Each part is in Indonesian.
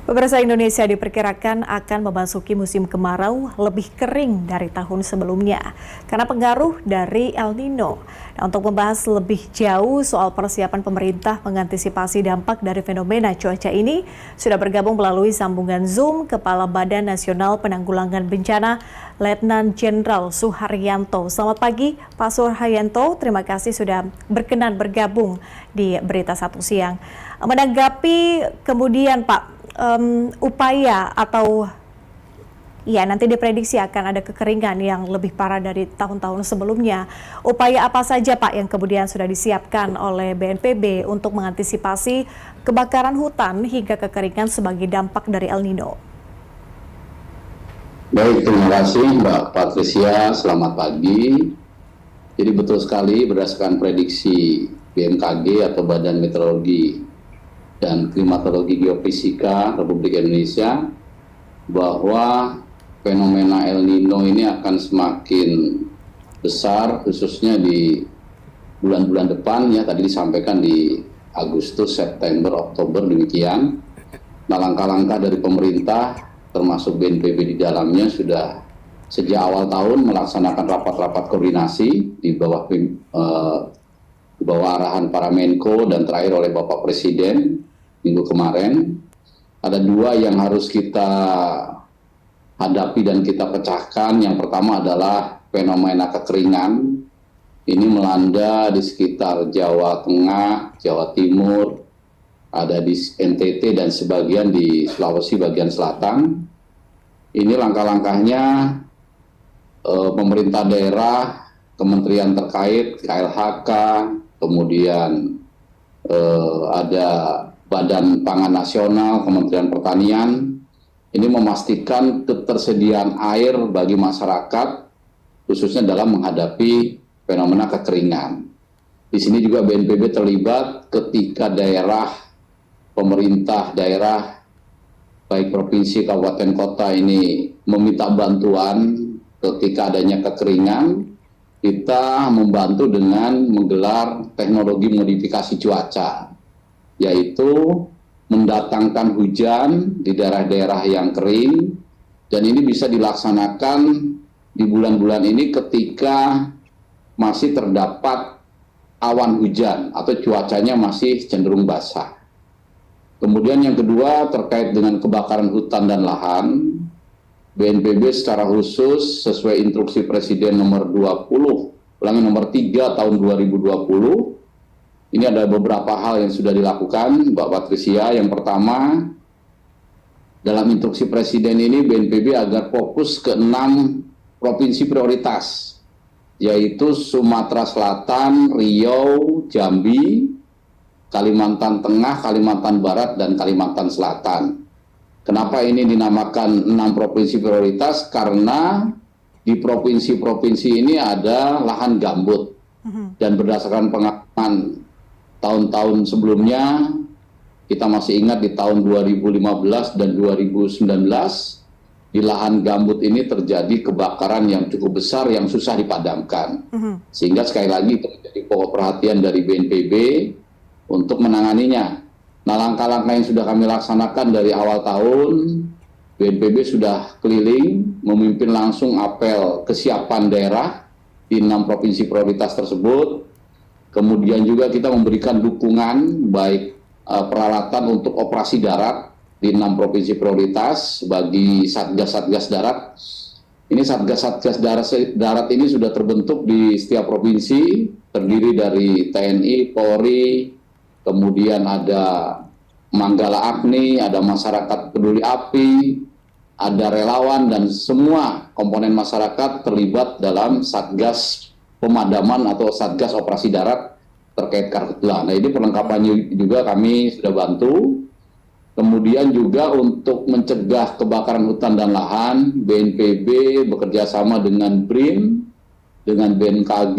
Pemirsa, Indonesia diperkirakan akan memasuki musim kemarau lebih kering dari tahun sebelumnya karena pengaruh dari El Nino. Nah, untuk membahas lebih jauh soal persiapan pemerintah mengantisipasi dampak dari fenomena cuaca ini, sudah bergabung melalui sambungan Zoom Kepala Badan Nasional Penanggulangan Bencana, Letnan Jenderal Suharyanto. Selamat pagi, Pak Suharyanto. Terima kasih sudah berkenan bergabung di Berita Satu Siang. Menanggapi kemudian, Pak, upaya atau ya nanti diprediksi akan ada kekeringan yang lebih parah dari tahun-tahun sebelumnya. Upaya apa saja, Pak, yang kemudian sudah disiapkan oleh BNPB untuk mengantisipasi kebakaran hutan hingga kekeringan sebagai dampak dari El Nino? Baik, terima kasih Mbak Patricia, selamat pagi. Jadi betul sekali berdasarkan prediksi BMKG atau Badan Meteorologi dan Klimatologi Geofisika Republik Indonesia bahwa fenomena El Nino ini akan semakin besar khususnya di bulan-bulan depan, ya tadi disampaikan di Agustus, September, Oktober demikian. Nah, langkah-langkah dari pemerintah termasuk BNPB di dalamnya sudah sejak awal tahun melaksanakan rapat-rapat koordinasi di bawah arahan para Menko dan terakhir oleh Bapak Presiden minggu kemarin. Ada dua yang harus kita hadapi dan kita pecahkan. Yang pertama adalah fenomena kekeringan. Ini melanda di sekitar Jawa Tengah, Jawa Timur, ada di NTT dan sebagian di Sulawesi bagian selatan. Ini langkah-langkahnya pemerintah daerah, kementerian terkait, KLHK, kemudian ada Badan Pangan Nasional, Kementerian Pertanian, ini memastikan ketersediaan air bagi masyarakat, khususnya dalam menghadapi fenomena kekeringan. Di sini juga BNPB terlibat ketika pemerintah daerah, baik provinsi, kabupaten, kota ini meminta bantuan ketika adanya kekeringan. Kita membantu dengan menggelar teknologi modifikasi cuaca, yaitu mendatangkan hujan di daerah-daerah yang kering, dan ini bisa dilaksanakan di bulan-bulan ini ketika masih terdapat awan hujan atau cuacanya masih cenderung basah. Kemudian yang kedua terkait dengan kebakaran hutan dan lahan, BNPB secara khusus sesuai instruksi Presiden nomor 3 tahun 2020, ini ada beberapa hal yang sudah dilakukan, Mbak Patricia. Yang pertama, dalam instruksi Presiden ini BNPB agar fokus ke 6 provinsi prioritas, yaitu Sumatera Selatan, Riau, Jambi, Kalimantan Tengah, Kalimantan Barat, dan Kalimantan Selatan. Kenapa ini dinamakan 6 provinsi prioritas? Karena di provinsi-provinsi ini ada lahan gambut. Dan berdasarkan pengalaman tahun-tahun sebelumnya, kita masih ingat di tahun 2015 dan 2019, di lahan gambut ini terjadi kebakaran yang cukup besar yang susah dipadamkan. Sehingga sekali lagi itu menjadi pokok perhatian dari BNPB untuk menanganinya. Nah, langkah-langkah yang sudah kami laksanakan dari awal tahun, BNPB sudah keliling, memimpin langsung apel kesiapan daerah di 6 provinsi prioritas tersebut. Kemudian juga kita memberikan dukungan, baik peralatan untuk operasi darat di 6 provinsi prioritas bagi satgas-satgas darat. Ini satgas-satgas darat ini sudah terbentuk di setiap provinsi, terdiri dari TNI, Polri, kemudian ada Manggala Agni, ada masyarakat peduli api, ada relawan, dan semua komponen masyarakat terlibat dalam satgas pemadaman atau satgas operasi darat terkait karhutla. Nah, ini perlengkapannya juga kami sudah bantu. Kemudian juga untuk mencegah kebakaran hutan dan lahan, BNPB bekerjasama dengan BRIN, dengan BMKG,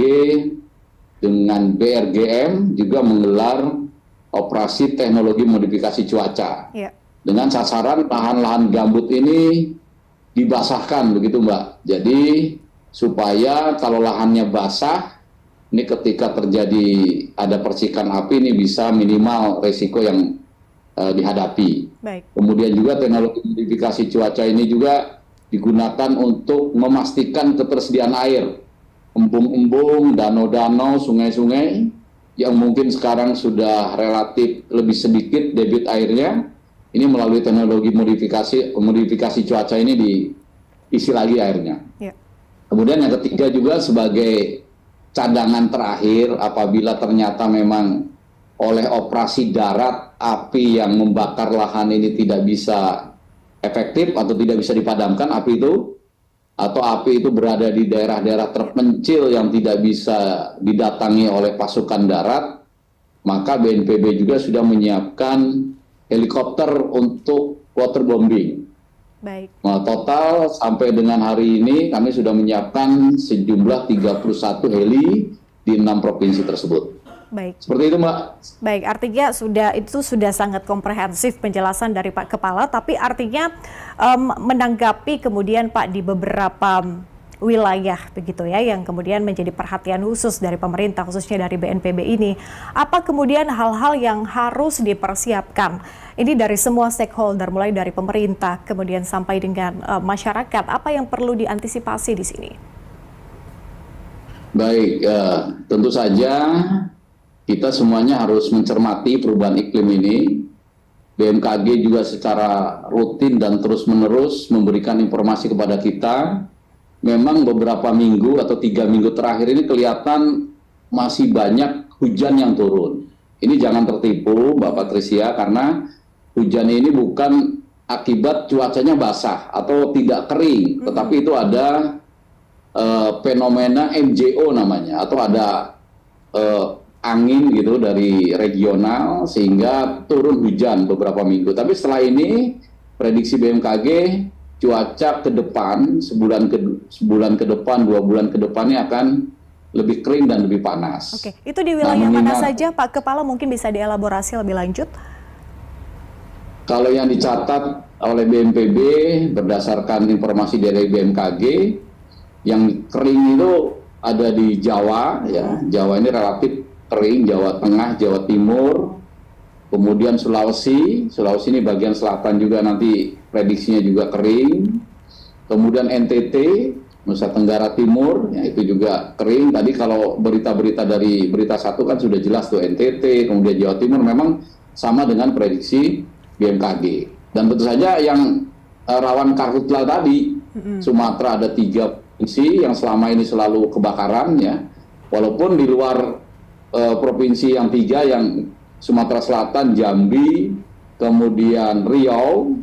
dengan BRGM juga menggelar operasi teknologi modifikasi cuaca. Dengan sasaran lahan-lahan gambut ini dibasahkan, begitu Mbak. Jadi supaya kalau lahannya basah, ini ketika terjadi ada percikan api ini bisa minimal resiko yang dihadapi. Baik. Kemudian juga teknologi modifikasi cuaca ini juga digunakan untuk memastikan ketersediaan air, embung-embung, danau-danau, sungai-sungai yang mungkin sekarang sudah relatif lebih sedikit debit airnya, ini melalui teknologi modifikasi cuaca ini diisi lagi airnya. Ya. Kemudian yang ketiga juga sebagai cadangan terakhir apabila ternyata memang oleh operasi darat api yang membakar lahan ini tidak bisa efektif atau tidak bisa dipadamkan api itu, atau api itu berada di daerah-daerah terpencil yang tidak bisa didatangi oleh pasukan darat, maka BNPB juga sudah menyiapkan helikopter untuk waterbombing. Baik. Nah, total sampai dengan hari ini kami sudah menyiapkan sejumlah 31 heli di 6 provinsi tersebut. Baik. Seperti itu, Mbak. Baik, artinya itu sudah sangat komprehensif penjelasan dari Pak Kepala, tapi artinya menanggapi kemudian Pak di beberapa wilayah begitu ya yang kemudian menjadi perhatian khusus dari pemerintah khususnya dari BNPB ini. Apa kemudian hal-hal yang harus dipersiapkan? Ini dari semua stakeholder mulai dari pemerintah kemudian sampai dengan masyarakat. Apa yang perlu diantisipasi di sini? Baik, tentu saja kita semuanya harus mencermati perubahan iklim ini. BMKG juga secara rutin dan terus-menerus memberikan informasi kepada kita. Memang beberapa minggu atau 3 minggu terakhir ini kelihatan masih banyak hujan yang turun. Ini jangan tertipu, Mbak Patricia, karena hujan ini bukan akibat cuacanya basah atau tidak kering, tetapi itu ada fenomena MJO namanya, atau ada angin gitu dari regional sehingga turun hujan beberapa minggu. Tapi setelah ini prediksi BMKG cuaca ke depan sebulan ke depan 2 bulan ke depannya akan lebih kering dan lebih panas. Oke, itu di wilayah mana saja Pak Kepala, mungkin bisa dielaborasi lebih lanjut? Kalau yang dicatat oleh BNPB berdasarkan informasi dari BMKG, yang kering itu ada di Jawa, ya. Jawa ini relatif kering, Jawa Tengah, Jawa Timur, kemudian Sulawesi ini bagian selatan juga nanti prediksinya juga kering, kemudian NTT, Nusa Tenggara Timur, ya itu juga kering. Tadi kalau berita-berita dari Berita Satu kan sudah jelas tuh NTT, kemudian Jawa Timur memang sama dengan prediksi BMKG. Dan tentu saja yang rawan karhutla tadi, Sumatera ada 3 provinsi yang selama ini selalu kebakaran, ya, walaupun di luar provinsi yang 3 yang Sumatera Selatan, Jambi, kemudian Riau,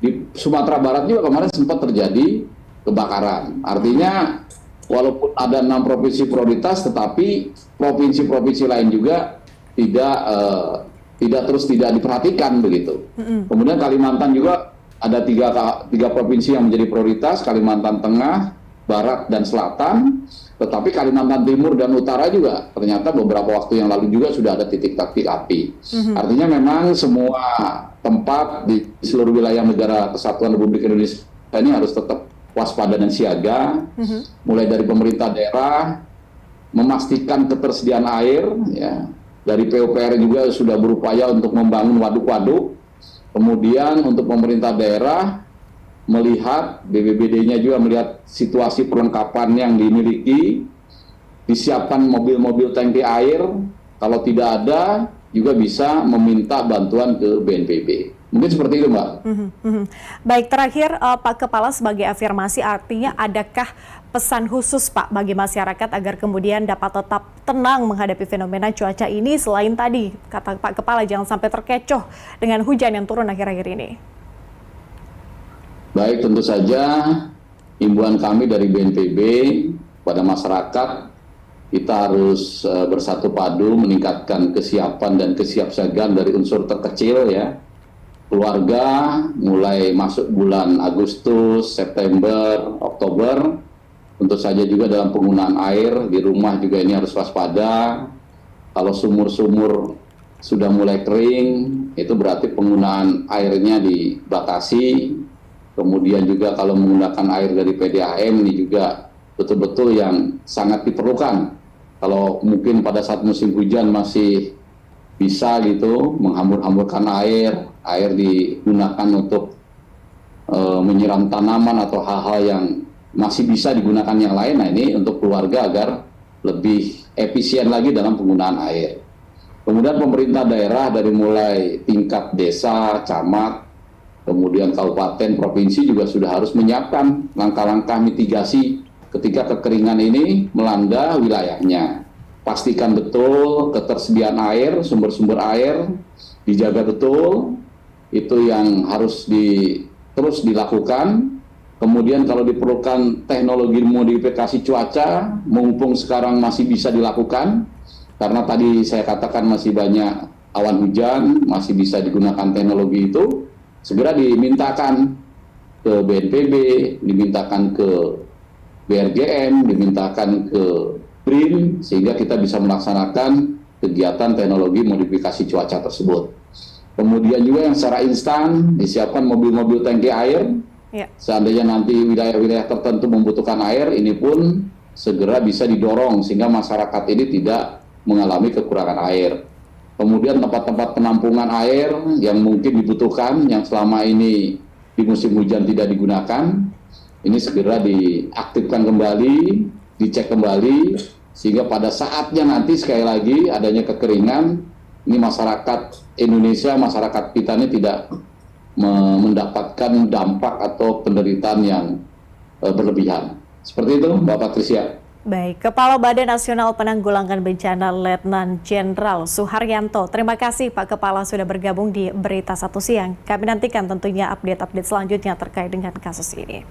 di Sumatera Barat juga kemarin sempat terjadi kebakaran. Artinya walaupun ada 6 provinsi prioritas, tetapi provinsi-provinsi lain juga tidak diperhatikan begitu. Kemudian Kalimantan juga ada 3 provinsi yang menjadi prioritas, Kalimantan Tengah, Barat, dan Selatan. Tetapi Kalimantan Timur dan Utara juga ternyata beberapa waktu yang lalu juga sudah ada titik-titik api. Artinya memang semua tempat di seluruh wilayah negara Kesatuan Republik Indonesia ini harus tetap waspada dan siaga. Mulai dari pemerintah daerah memastikan ketersediaan air, ya. Dari PUPR juga sudah berupaya untuk membangun waduk-waduk. Kemudian untuk pemerintah daerah melihat, BPBD-nya juga melihat situasi perlengkapan yang dimiliki, disiapkan mobil-mobil tangki air, kalau tidak ada juga bisa meminta bantuan ke BNPB. Mungkin seperti itu, Mbak. Baik, terakhir Pak Kepala sebagai afirmasi, artinya adakah pesan khusus Pak bagi masyarakat agar kemudian dapat tetap tenang menghadapi fenomena cuaca ini, selain tadi kata Pak Kepala jangan sampai terkecoh dengan hujan yang turun akhir-akhir ini? Baik, tentu saja himbauan kami dari BNPB pada masyarakat, kita harus bersatu padu meningkatkan kesiapan dan kesiapsiagaan dari unsur terkecil, ya. Keluarga mulai masuk bulan Agustus, September, Oktober, tentu saja juga dalam penggunaan air di rumah juga ini harus waspada. Kalau sumur-sumur sudah mulai kering, itu berarti penggunaan airnya dibatasi. Kemudian juga kalau menggunakan air dari PDAM ini juga betul-betul yang sangat diperlukan. Kalau mungkin pada saat musim hujan masih bisa gitu menghambur-hamburkan air, air digunakan untuk menyiram tanaman atau hal-hal yang masih bisa digunakan yang lain. Nah, ini untuk keluarga agar lebih efisien lagi dalam penggunaan air. Kemudian pemerintah daerah dari mulai tingkat desa, camat, kemudian kabupaten, provinsi juga sudah harus menyiapkan langkah-langkah mitigasi ketika kekeringan ini melanda wilayahnya. Pastikan betul ketersediaan air, sumber-sumber air dijaga betul, itu yang harus terus dilakukan. Kemudian kalau diperlukan teknologi modifikasi cuaca, mumpung sekarang masih bisa dilakukan, karena tadi saya katakan masih banyak awan hujan, masih bisa digunakan teknologi itu, segera dimintakan ke BNPB, dimintakan ke BRGM, dimintakan ke BRIN, sehingga kita bisa melaksanakan kegiatan teknologi modifikasi cuaca tersebut. Kemudian juga yang secara instan disiapkan mobil-mobil tangki air. Ya. Seandainya nanti wilayah-wilayah tertentu membutuhkan air, ini pun segera bisa didorong sehingga masyarakat ini tidak mengalami kekurangan air. Kemudian tempat-tempat penampungan air yang mungkin dibutuhkan, yang selama ini di musim hujan tidak digunakan, ini segera diaktifkan kembali, dicek kembali, sehingga pada saatnya nanti sekali lagi adanya kekeringan, ini masyarakat Indonesia, masyarakat kita ini tidak mendapatkan dampak atau penderitaan yang berlebihan. Seperti itu, Mbak Patricia. Baik, Kepala Badan Nasional Penanggulangan Bencana Letnan Jenderal Suharyanto. Terima kasih Pak Kepala sudah bergabung di Berita Satu Siang. Kami nantikan tentunya update-update selanjutnya terkait dengan kasus ini.